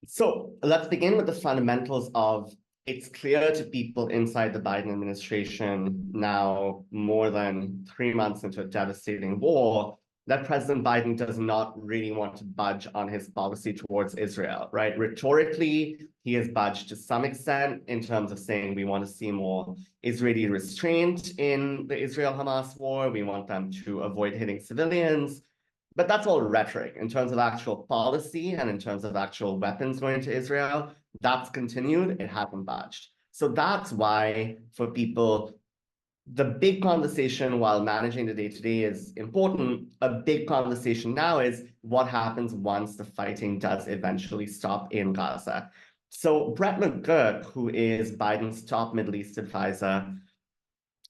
So let's begin with the fundamentals of it's clear to people inside the Biden administration now, more than 3 months into a devastating war, that President Biden does not really want to budge on his policy towards Israel, right? Rhetorically, he has budged to some extent in terms of saying we want to see more Israeli restraint in the Israel-Hamas war. We want them to avoid hitting civilians. But that's all rhetoric. In terms of actual policy and in terms of actual weapons going to Israel, that's continued. It hasn't budged. So that's why, for people, the big conversation while managing the day-to-day is important. A big conversation now is what happens once the fighting does eventually stop in Gaza. So Brett McGurk, who is Biden's top Middle East advisor,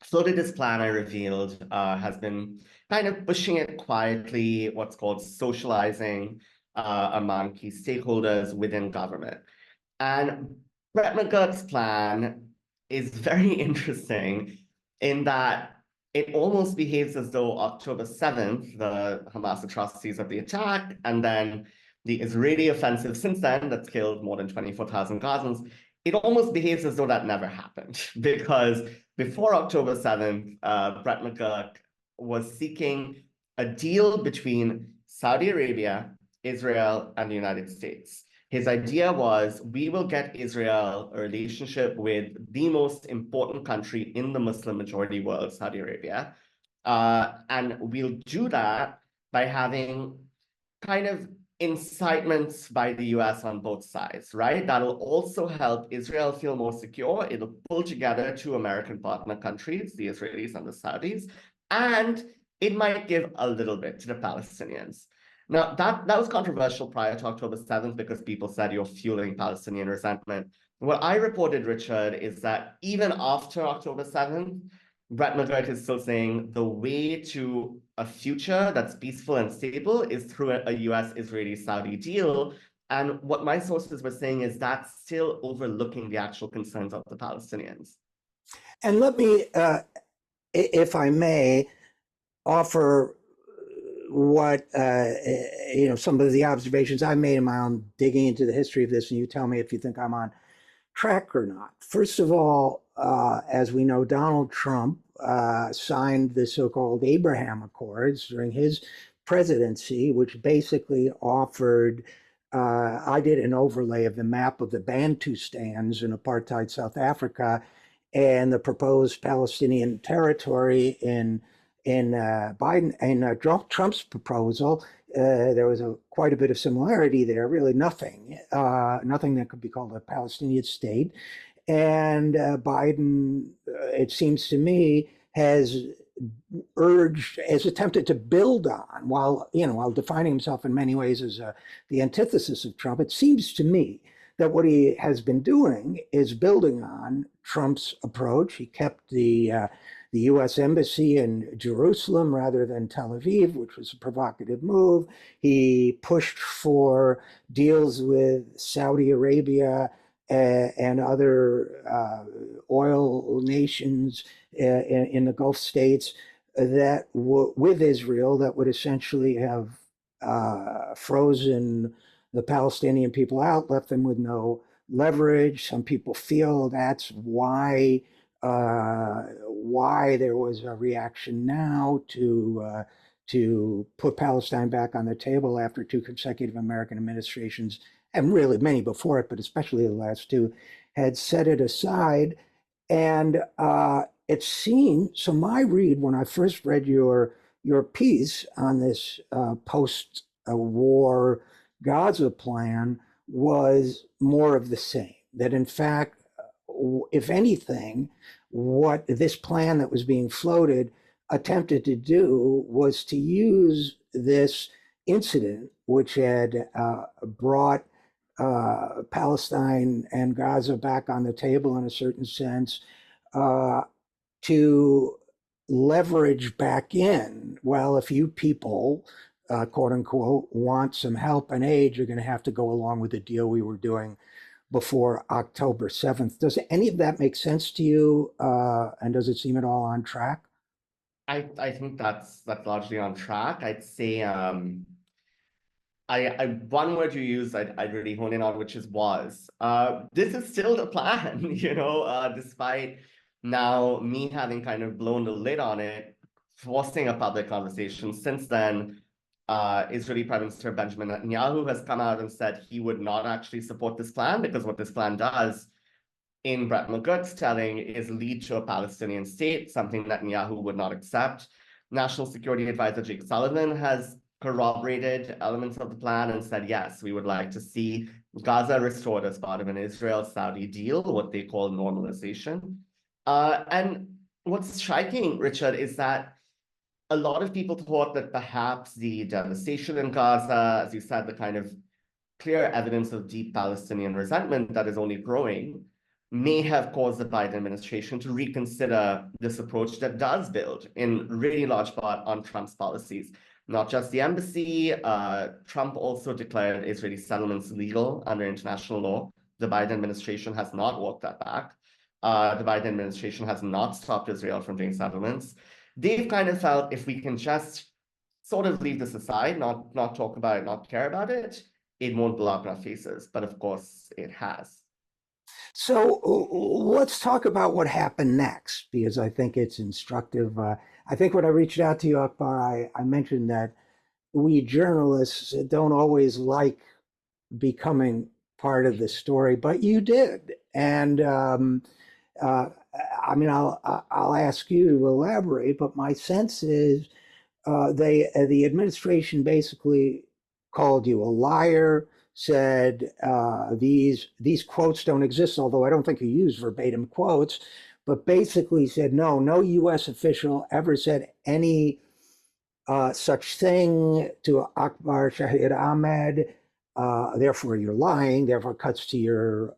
floated this plan I revealed, has been kind of pushing it quietly, what's called socializing among key stakeholders within government. And Brett McGurk's plan is very interesting in that it almost behaves as though October 7th, the Hamas atrocities of the attack, and then the Israeli offensive since then that's killed more than 24,000 Gazans, it almost behaves as though that never happened. Because before October 7th, Brett McGurk was seeking a deal between Saudi Arabia, Israel, and the United States. His idea was, we will get Israel a relationship with the most important country in the Muslim majority world, Saudi Arabia. And we'll do that by having kind of incitements by the US on both sides, right? That'll also help Israel feel more secure. It'll pull together two American partner countries, the Israelis and the Saudis, and it might give a little bit to the Palestinians. Now, that was controversial prior to October 7th because people said you're fueling Palestinian resentment. What I reported, Richard, is that even after October 7th, Brett McGurk is still saying the way to a future that's peaceful and stable is through a US-Israeli-Saudi deal. And what my sources were saying is that's still overlooking the actual concerns of the Palestinians. And let me, if I may, offer what some of the observations I made in my own digging into the history of this, and you tell me if you think I'm on track or not. First of all, as we know, Donald Trump signed the so-called Abraham Accords during his presidency, which basically offered, I did an overlay of the map of the Bantustans in apartheid South Africa and the proposed Palestinian territory in Trump's proposal. There was quite a bit of similarity there, really nothing that could be called a Palestinian state. And Biden, it seems to me, has attempted to build on, while defining himself in many ways as the antithesis of Trump. It seems to me that what he has been doing is building on Trump's approach. He kept the U.S. embassy in Jerusalem rather than Tel Aviv, which was a provocative move. He pushed for deals with Saudi Arabia and other oil nations in the Gulf states that with Israel that would essentially have frozen the Palestinian people out, left them with no leverage. Some people feel that's why there was a reaction now to put Palestine back on the table after two consecutive American administrations, and really many before it, but especially the last two, had set it aside. And it seemed, so my read when I first read your piece on this post-war Gaza plan was more of the same, that in fact, if anything, what this plan that was being floated attempted to do was to use this incident, which had brought Palestine and Gaza back on the table in a certain sense, to leverage back in, well, if you people, quote unquote, want some help and aid, you're going to have to go along with the deal we were doing before October 7th. Does any of that make sense to you? And does it seem at all on track? I think that's largely on track. I'd say one word you used, I'd really hone in on, which is was. This is still the plan, despite now me having kind of blown the lid on it, forcing a public conversation. Since then, Israeli Prime Minister Benjamin Netanyahu has come out and said he would not actually support this plan, because what this plan does, in Brett McGurk's telling, is lead to a Palestinian state, something that Netanyahu would not accept. National Security Advisor Jake Sullivan has corroborated elements of the plan and said, yes, we would like to see Gaza restored as part of an Israel-Saudi deal, what they call normalization. And what's striking, Richard, is that a lot of people thought that perhaps the devastation in Gaza, as you said, the kind of clear evidence of deep Palestinian resentment that is only growing, may have caused the Biden administration to reconsider this approach that does build in really large part on Trump's policies. Not just the embassy, Trump also declared Israeli settlements legal under international law. The Biden administration has not walked that back. The Biden administration has not stopped Israel from doing settlements. They've kind of felt, if we can just sort of leave this aside, not talk about it, not care about it, it won't blow up in our faces. But of course, it has. So let's talk about what happened next, because I think it's instructive. I think when I reached out to you, Akbar, I mentioned that we journalists don't always like becoming part of the story, but you did. And I mean, I'll ask you to elaborate, but my sense is the administration basically called you a liar, said these quotes don't exist, although I don't think you used verbatim quotes, but basically said no U.S. official ever said any such thing to Akbar Shahid Ahmed. Therefore, you're lying. Therefore, cuts to your.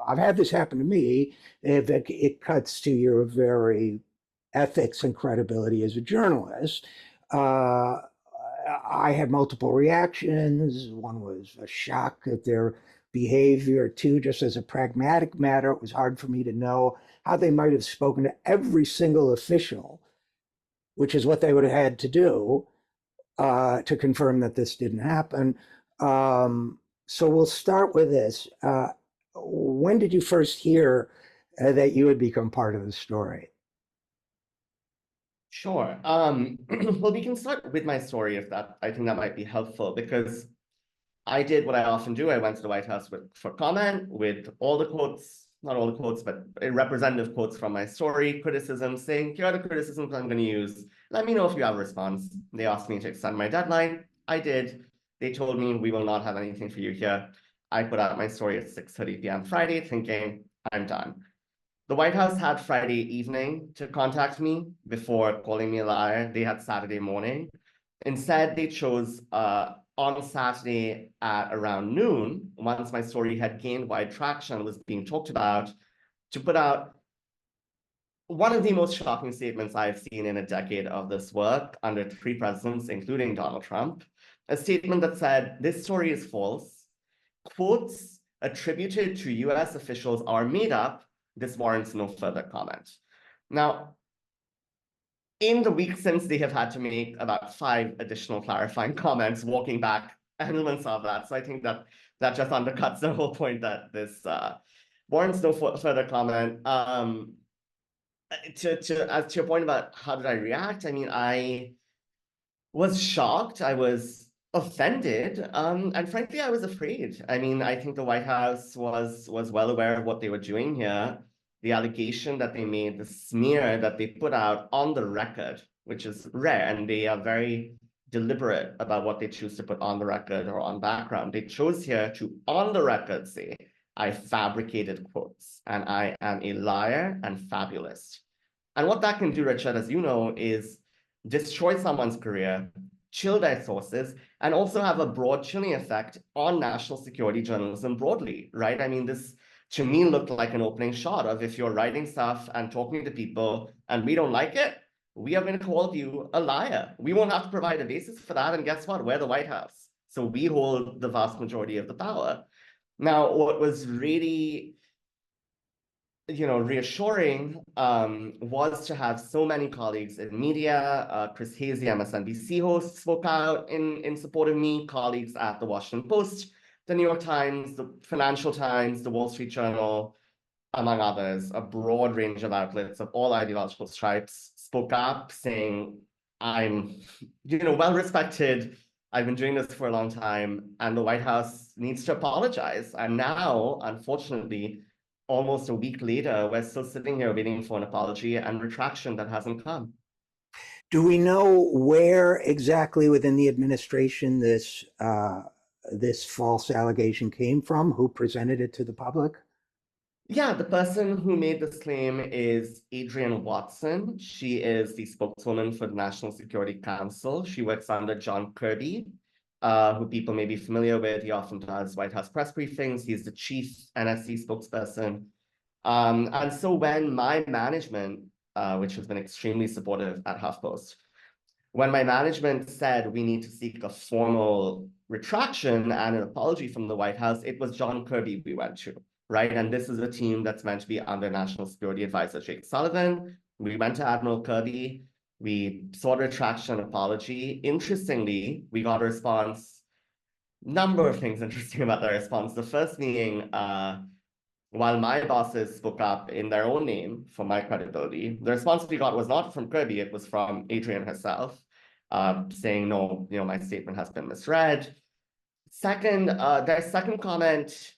I've had this happen to me. It cuts to your very ethics and credibility as a journalist. I had multiple reactions. One was a shock at their behavior. Two, just as a pragmatic matter, it was hard for me to know how they might have spoken to every single official, which is what they would have had to do to confirm that this didn't happen. So we'll start with this. When did you first hear that you had become part of the story? Sure. Well, we can start with my story if that, I think that might be helpful, because I did what I often do. I went to the White House for comment with all the quotes, not all the quotes, but representative quotes from my story, criticisms, saying, here are the criticisms I'm going to use. Let me know if you have a response. They asked me to extend my deadline. I did. They told me we will not have anything for you here. I put out my story at 6:30 p.m. Friday, thinking I'm done. The White House had Friday evening to contact me before calling me a liar. They had Saturday morning. Instead, they chose on Saturday at around noon, once my story had gained wide traction, was being talked about, to put out one of the most shocking statements I've seen in a decade of this work under 3 presidents, including Donald Trump. A statement that said, this story is false. Quotes attributed to US officials are made up. This warrants no further comment. Now, in the week since, they have had to make about 5 additional clarifying comments, walking back elements of that. So I think that just undercuts the whole point that this warrants no further comment. As to your point about how did I react, I mean, I was shocked. I was offended, and frankly, I was afraid. I mean, I think the White House was well aware of what they were doing here. The allegation that they made, the smear that they put out on the record, which is rare, and they are very deliberate about what they choose to put on the record or on background. They chose here to, on the record, say, I fabricated quotes, and I am a liar and fabulist. And what that can do, Richard, as you know, is destroy someone's career, chill their sources, and also have a broad chilling effect on national security journalism broadly, right? I mean, this to me looked like an opening shot of, if you're writing stuff and talking to people and we don't like it, we are going to call you a liar. We won't have to provide a basis for that. And guess what? We're the White House. So we hold the vast majority of the power. Now, what was really reassuring was to have so many colleagues in media. Chris Hasey, MSNBC host, spoke out in support of me, colleagues at the Washington Post, the New York Times, the Financial Times, the Wall Street Journal, among others, a broad range of outlets of all ideological stripes spoke up saying, I'm, well respected. I've been doing this for a long time, and the White House needs to apologize. And now, unfortunately, almost a week later, we're still sitting here waiting for an apology and retraction that hasn't come. Do we know where exactly within the administration this false allegation came from? Who presented it to the public? Yeah, the person who made this claim is Adrienne Watson. She is the spokeswoman for the National Security Council. She works under John Kirby, who people may be familiar with. He often does White House press briefings. He's the chief NSC spokesperson. And so when my management, which has been extremely supportive at HuffPost, when my management said we need to seek a formal retraction and an apology from the White House, it was John Kirby we went to. Right? And this is a team that's meant to be under National Security Advisor Jake Sullivan. We went to Admiral Kirby. We sought retraction and apology. Interestingly, we got a response. Number of things interesting about the response. The first being, while my bosses spoke up in their own name for my credibility, the response we got was not from Kirby, it was from Adrienne herself, saying, no, my statement has been misread. Second, their second comment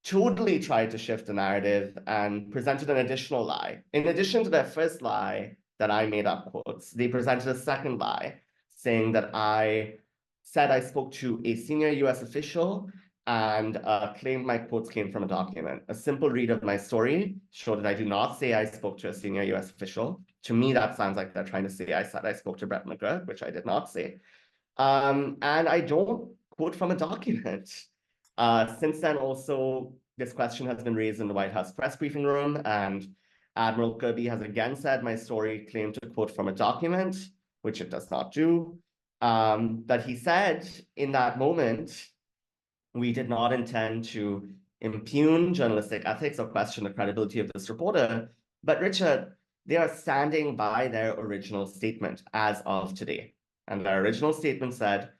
totally tried to shift the narrative and presented an additional lie. In addition to their first lie that I made up quotes, they presented a second lie saying that I said I spoke to a senior US official and claimed my quotes came from a document. A simple read of my story showed that I do not say I spoke to a senior US official. To me, that sounds like they're trying to say I said I spoke to Brett McGurk, which I did not say. And I don't quote from a document. Since then, also, this question has been raised in the White House press briefing room, and Admiral Kirby has again said my story claimed to quote from a document, which it does not do. That he said in that moment, we did not intend to impugn journalistic ethics or question the credibility of this reporter. But Richard, they are standing by their original statement as of today. And their original statement said,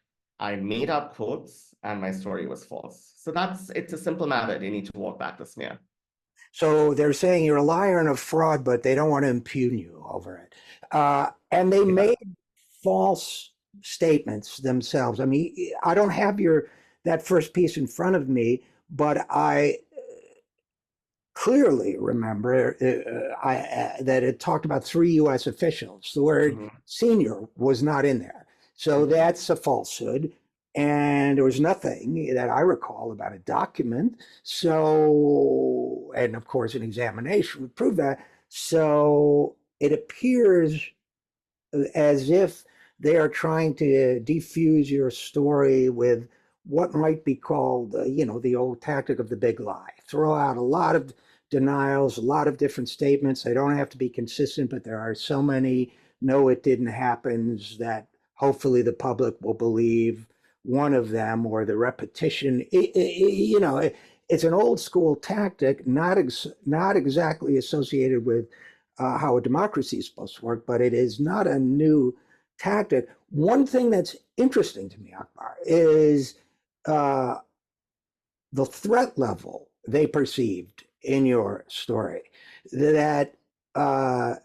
I made up quotes and my story was false. So it's a simple matter. They need to walk back the smear. So they're saying you're a liar and a fraud, but they don't want to impugn you over it. And they made false statements themselves. I mean, I don't have that first piece in front of me, but I clearly remember that it talked about 3 U.S. officials. The word senior was not in there. So that's a falsehood. And there was nothing that I recall about a document. So, and of course, an examination would prove that. So it appears as if they are trying to defuse your story with what might be called, the old tactic of the big lie. Throw out a lot of denials, a lot of different statements. They don't have to be consistent, but there are so many no, it didn't happen that hopefully the public will believe one of them, or the repetition. It's an old school tactic, not exactly associated with how a democracy is supposed to work, but it is not a new tactic. One thing that's interesting to me, Akbar, is the threat level they perceived in your story. That one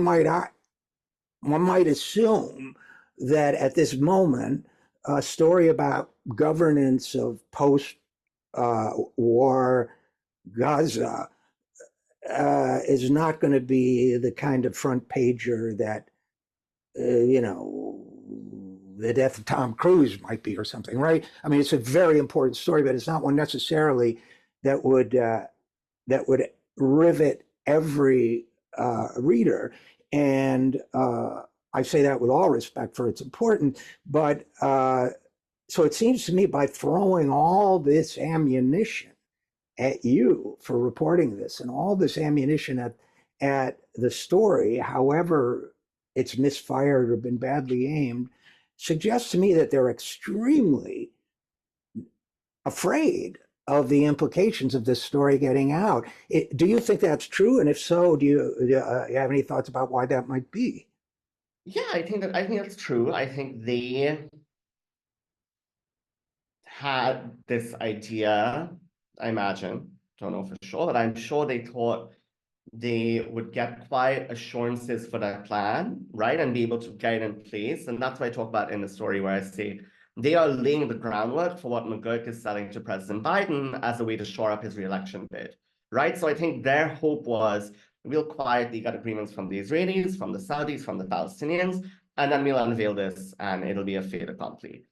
might assume that at this moment, a story about governance of post-war Gaza is not going to be the kind of front pager that, the death of Tom Cruise might be or something, right? I mean, it's a very important story, but it's not one necessarily that would rivet every reader. And I say that with all respect for it's important, but so it seems to me by throwing all this ammunition at you for reporting this and all this ammunition at the story, however it's misfired or been badly aimed, suggests to me that they're extremely afraid of the implications of this story getting out. Do you think that's true? And if so, do you have any thoughts about why that might be? Yeah, I think that's true. I think they had this idea, I imagine, don't know for sure, but I'm sure they thought they would get quiet assurances for that plan, right? And be able to get it in place. And that's what I talk about in the story where I say they are laying the groundwork for what McGurk is selling to President Biden as a way to shore up his reelection bid, right? So I think their hope was we'll quietly get agreements from the Israelis, from the Saudis, from the Palestinians, and then we'll unveil this and it'll be a fait accompli.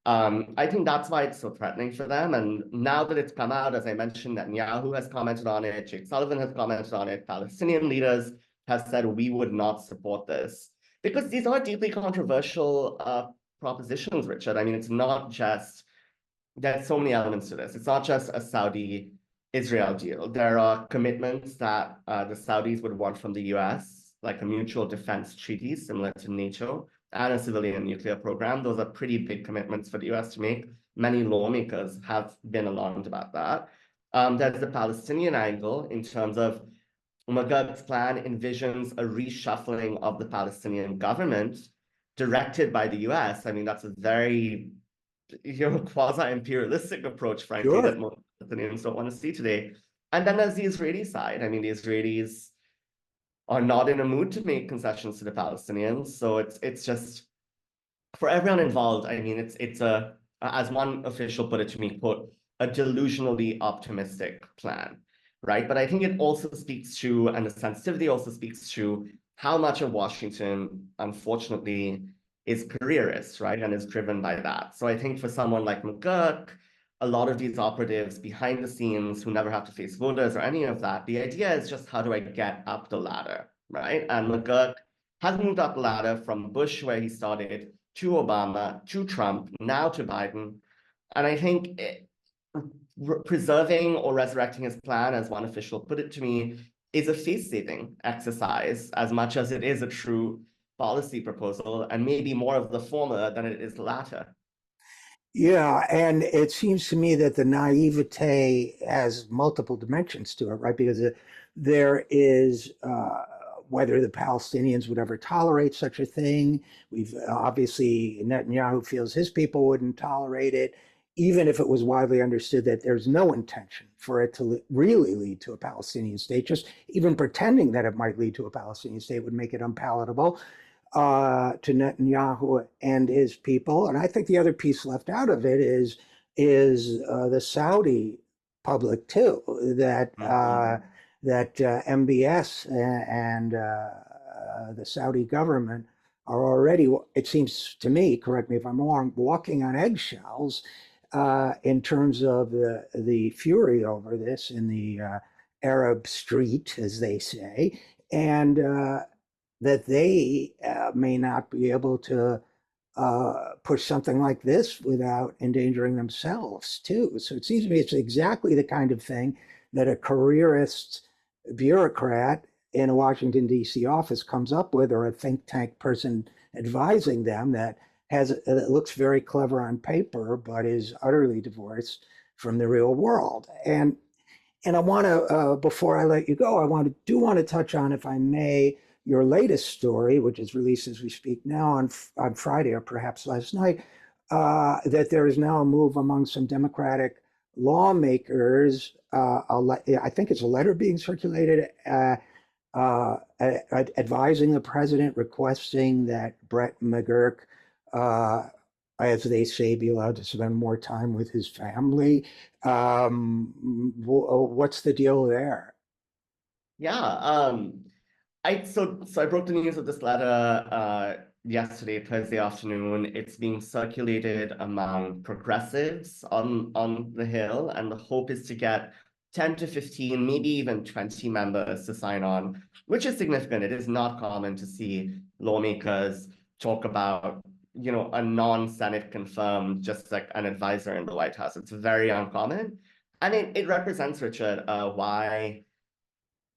I think that's why it's so threatening for them. And now that it's come out, as I mentioned, Netanyahu has commented on it, Jake Sullivan has commented on it, Palestinian leaders have said we would not support this. Because these are deeply controversial propositions, Richard. I mean, it's not just, there's so many elements to this. It's not just a Saudi-Israel deal. There are commitments that the Saudis would want from the US, like a mutual defense treaty similar to NATO, and a civilian nuclear program. Those are pretty big commitments for the US to make. Many lawmakers have been alarmed about that. There's the Palestinian angle in terms of McGurk's plan envisions a reshuffling of the Palestinian government directed by the US. I mean, that's a very quasi-imperialistic approach, frankly, that Sure. most Palestinians don't want to see today. And then there's the Israeli side. I mean, the Israelis are not in a mood to make concessions to the Palestinians. So it's just for everyone involved. I mean, it's a, as one official put it to me, quote, a delusionally optimistic plan, right? But I think it also speaks to, and the sensitivity also speaks to how much of Washington, unfortunately, is careerist, right? And is driven by that. So I think for someone like McGurk, a lot of these operatives behind the scenes who never have to face voters or any of that, the idea is just how do I get up the ladder, right? And McGurk has moved up the ladder from Bush, where he started, to Obama, to Trump, now to Biden. And I think preserving or resurrecting his plan, as one official put it to me, is a face-saving exercise as much as it is a true policy proposal, and maybe more of the former than it is the latter. Yeah, and it seems to me that the naivete has multiple dimensions to it, right? Because there is whether the Palestinians would ever tolerate such a thing. We've obviously Netanyahu feels his people wouldn't tolerate it, even if it was widely understood that there's no intention for it to really lead to a Palestinian state. Just even pretending that it might lead to a Palestinian state would make it unpalatable to Netanyahu and his people. And I think the other piece left out of it is the Saudi public too, that Mhm. MBS and the Saudi government are already, it seems to me, correct me if I'm wrong, walking on eggshells in terms of the fury over this in the Arab street, as they say, and that they may not be able to push something like this without endangering themselves too. So it seems to me it's exactly the kind of thing that a careerist bureaucrat in a Washington, D.C. office comes up with, or a think tank person advising them that that looks very clever on paper, but is utterly divorced from the real world. And I want to, before I let you go, do want to touch on, if I may, your latest story, which is released as we speak now on Friday or perhaps last night, that there is now a move among some Democratic lawmakers. I think it's a letter being circulated advising the president, requesting that Brett McGurk, as they say, be allowed to spend more time with his family. What's the deal there? Yeah, I broke the news of this letter yesterday, Thursday afternoon. It's being circulated among progressives on the Hill, and the hope is to get 10 to 15, maybe even 20 members to sign on, which is significant. It is not common to see lawmakers talk about, a non-Senate confirmed, just like an advisor in the White House. It's very uncommon. And it represents, Richard,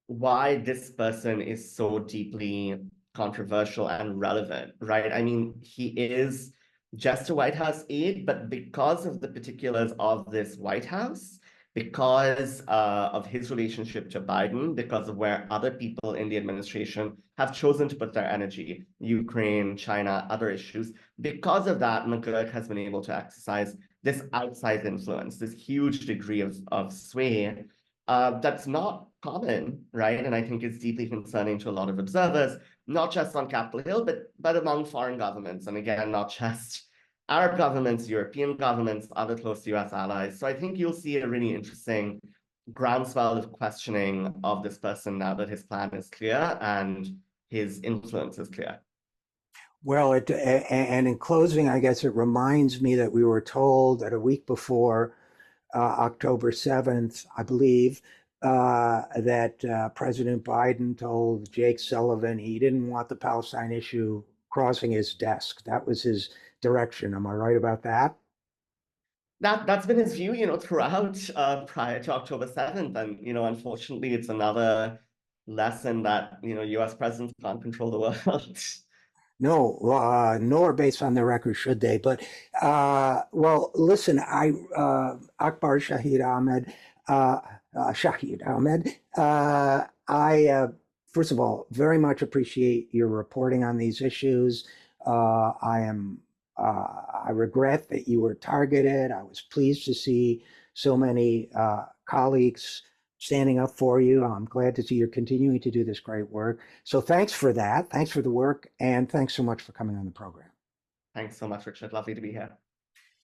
why this person is so deeply controversial and relevant, right? I mean, he is just a White House aide, but because of the particulars of this White House, because of his relationship to Biden, because of where other people in the administration have chosen to put their energy, Ukraine, China, other issues. Because of that, McGurk has been able to exercise this outsized influence, this huge degree of sway that's not common, right? And I think it's deeply concerning to a lot of observers, not just on Capitol Hill, but among foreign governments. And again, not just Arab governments, European governments, other close US allies. So I think you'll see a really interesting groundswell of questioning of this person now that his plan is clear and his influence is clear. Well, and in closing, I guess it reminds me that we were told that a week before October 7th, I believe, that President Biden told Jake Sullivan he didn't want the Palestine issue crossing his desk. That was his direction. Am I right about that? That's been his view, throughout prior to October 7th. And, unfortunately, it's another lesson that, US presidents can't control the world. No, nor based on the record should they. But well, listen, Akbar Shahid Ahmed, Shahid Ahmed, I first of all very much appreciate your reporting on these issues. I regret that you were targeted. I was pleased to see so many colleagues standing up for you. I'm glad to see you're continuing to do this great work. So thanks for that. Thanks for the work. And thanks so much for coming on the program. Thanks so much, Richard. Lovely to be here.